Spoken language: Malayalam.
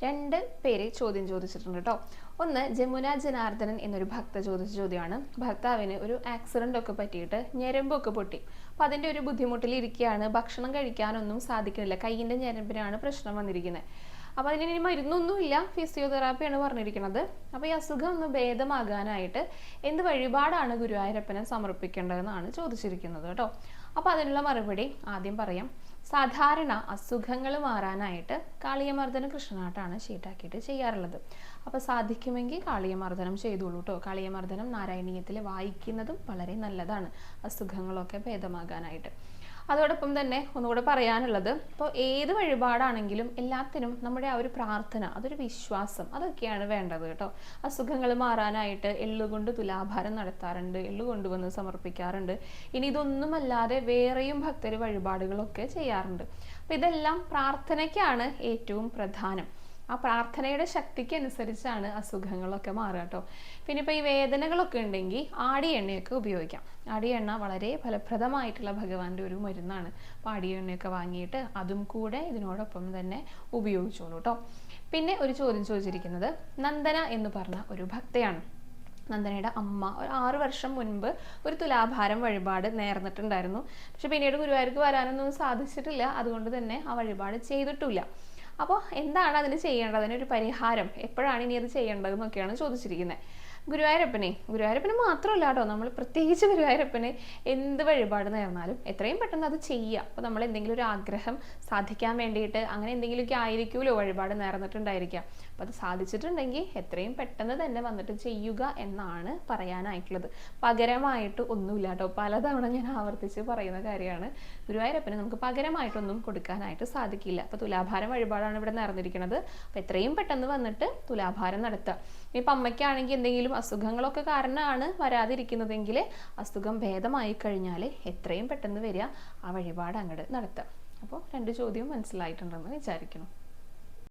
രണ്ട് പേര് ചോദ്യം ചോദിച്ചിട്ടുണ്ട് കേട്ടോ. ഒന്ന് ജമുന ജനാർദ്ദനൻ എന്നൊരു ഭക്ത ചോദിച്ച ചോദ്യമാണ്. ഭർത്താവിന് ഒരു ആക്സിഡന്റ് ഒക്കെ പറ്റിയിട്ട് ഞരമ്പൊക്കെ പൊട്ടി. അപ്പം അതിൻ്റെ ഒരു ബുദ്ധിമുട്ടിലിരിക്കുകയാണ്. ഭക്ഷണം കഴിക്കാനൊന്നും സാധിക്കുന്നില്ല. കയ്യിൻ്റെ ഞരമ്പിനാണ് പ്രശ്നം വന്നിരിക്കുന്നത്. അപ്പോൾ അതിന് ഇനി മരുന്നൊന്നുമില്ല, ഫിസിയോതെറാപ്പിയാണ് പറഞ്ഞിരിക്കുന്നത്. അപ്പോൾ ഈ അസുഖം ഒന്ന് ഭേദമാകാനായിട്ട് എന്ത് വഴിപാടാണ് ഗുരുവായൂരപ്പനെ സമർപ്പിക്കേണ്ടതെന്നാണ് ചോദിച്ചിരിക്കുന്നത് കേട്ടോ. അപ്പോൾ അതിനുള്ള മറുപടി ആദ്യം പറയാം. സാധാരണ അസുഖങ്ങൾ മാറാനായിട്ട് കാളിയമർദ്ദനം കൃഷ്ണനാട്ടാണ് ഷീട്ടാക്കിയിട്ട് ചെയ്യാറുള്ളത്. അപ്പോൾ സാധിക്കുമെങ്കിൽ കാളിയമർദ്ദനം ചെയ്തോളൂ കേട്ടോ. കാളിയമർദ്ദനം നാരായണീയത്തിൽ വായിക്കുന്നതും വളരെ നല്ലതാണ് അസുഖങ്ങളൊക്കെ ഭേദമാകാനായിട്ട്. അതോടൊപ്പം തന്നെ ഒന്നുകൂടെ പറയാനുള്ളത്, ഇപ്പോൾ ഏത് വഴിപാടാണെങ്കിലും എല്ലാത്തിനും നമ്മുടെ ആ ഒരു പ്രാർത്ഥന, അതൊരു വിശ്വാസം, അതൊക്കെയാണ് വേണ്ടത് കേട്ടോ. അസുഖങ്ങൾ മാറാനായിട്ട് എള്ളുകൊണ്ട് തുലാഭാരം നടത്താറുണ്ട്, എള്ളു കൊണ്ടുവന്ന് സമർപ്പിക്കാറുണ്ട്. ഇനി ഇതൊന്നുമല്ലാതെ വേറെയും ഭക്തർ വഴിപാടുകളൊക്കെ ചെയ്യാറുണ്ട്. അപ്പം ഇതെല്ലാം പ്രാർത്ഥനയ്ക്കാണ് ഏറ്റവും പ്രധാനം. ആ പ്രാർത്ഥനയുടെ ശക്തിക്ക് അനുസരിച്ചാണ് അസുഖങ്ങളൊക്കെ മാറുക കേട്ടോ. പിന്നെ ഇപ്പോൾ ഈ വേദനകളൊക്കെ ഉണ്ടെങ്കിൽ ആടിയ എണ്ണയൊക്കെ ഉപയോഗിക്കാം. ആടിയ എണ്ണ വളരെ ഫലപ്രദമായിട്ടുള്ള ഭഗവാന്റെ ഒരു മരുന്നാണ്. അപ്പോൾ ആടിയ എണ്ണയൊക്കെ വാങ്ങിയിട്ട് അതും കൂടെ ഇതിനോടൊപ്പം തന്നെ ഉപയോഗിച്ചോളൂ കേട്ടോ. പിന്നെ ഒരു ചോദ്യം ചോദിച്ചിരിക്കുന്നത് നന്ദന എന്ന് പറഞ്ഞ ഒരു ഭക്തയാണ്. നന്ദനയുടെ അമ്മ ഒരു 6 വർഷം മുൻപ് ഒരു തുലാഭാരം വഴിപാട് നേർന്നിട്ടുണ്ടായിരുന്നു. പക്ഷെ പിന്നീട് ഗുരുവായൂർക്ക് വരാനൊന്നും സാധിച്ചിട്ടില്ല. അതുകൊണ്ട് തന്നെ ആ വഴിപാട് ചെയ്തിട്ടില്ല. അപ്പോൾ എന്താണ് അതിന് ചെയ്യേണ്ടത്, അതിനൊരു പരിഹാരം എപ്പോഴാണ് ഇനി അത് ചെയ്യേണ്ടതെന്നൊക്കെയാണ് ചോദിച്ചിരിക്കുന്നത്. ഗുരുവായൂരപ്പന് മാത്രമല്ല കേട്ടോ, നമ്മൾ പ്രത്യേകിച്ച് ഗുരുവായൂരപ്പന് എന്ത് വഴിപാട് നേർന്നാലും എത്രയും പെട്ടെന്ന് അത് ചെയ്യുക. അപ്പോൾ നമ്മൾ എന്തെങ്കിലും ഒരു ആഗ്രഹം സാധിക്കാൻ വേണ്ടിയിട്ട് അങ്ങനെ എന്തെങ്കിലുമൊക്കെ ആയിരിക്കുമല്ലോ വഴിപാട് നേർന്നിട്ടുണ്ടായിരിക്കാം. അപ്പോൾ അത് സാധിച്ചിട്ടുണ്ടെങ്കിൽ എത്രയും പെട്ടെന്ന് തന്നെ വന്നിട്ട് ചെയ്യുക എന്നാണ് പറയാനായിട്ടുള്ളത്. പകരമായിട്ട് ഒന്നുമില്ല കേട്ടോ. പലതവണ ഞാൻ ആവർത്തിച്ച് പറയുന്ന കാര്യമാണ്. ഗുരുവായൂരപ്പന് നമുക്ക് പകരമായിട്ടൊന്നും കൊടുക്കാനായിട്ട് സാധിക്കില്ല. അപ്പോൾ തുലാഭാരം വഴിപാടാണ് ഇവിടെ നേർന്നിരിക്കുന്നത്. അപ്പോൾ എത്രയും പെട്ടെന്ന് വന്നിട്ട് തുലാഭാരം നടത്തുക. ഇപ്പം അമ്മയ്ക്കാണെങ്കിൽ എന്തെങ്കിലും അസുഖങ്ങളൊക്കെ കാരണമാണ് വരാതിരിക്കുന്നതെങ്കിൽ അസുഖം ഭേദമായി കഴിഞ്ഞാൽ എത്രയും പെട്ടെന്ന് വരിക, ആ വഴിപാട് അങ്ങോട്ട് നടത്തുക. അപ്പോൾ 2 ചോദ്യവും മനസ്സിലായിട്ടുണ്ടെന്ന് വിചാരിക്കുന്നു.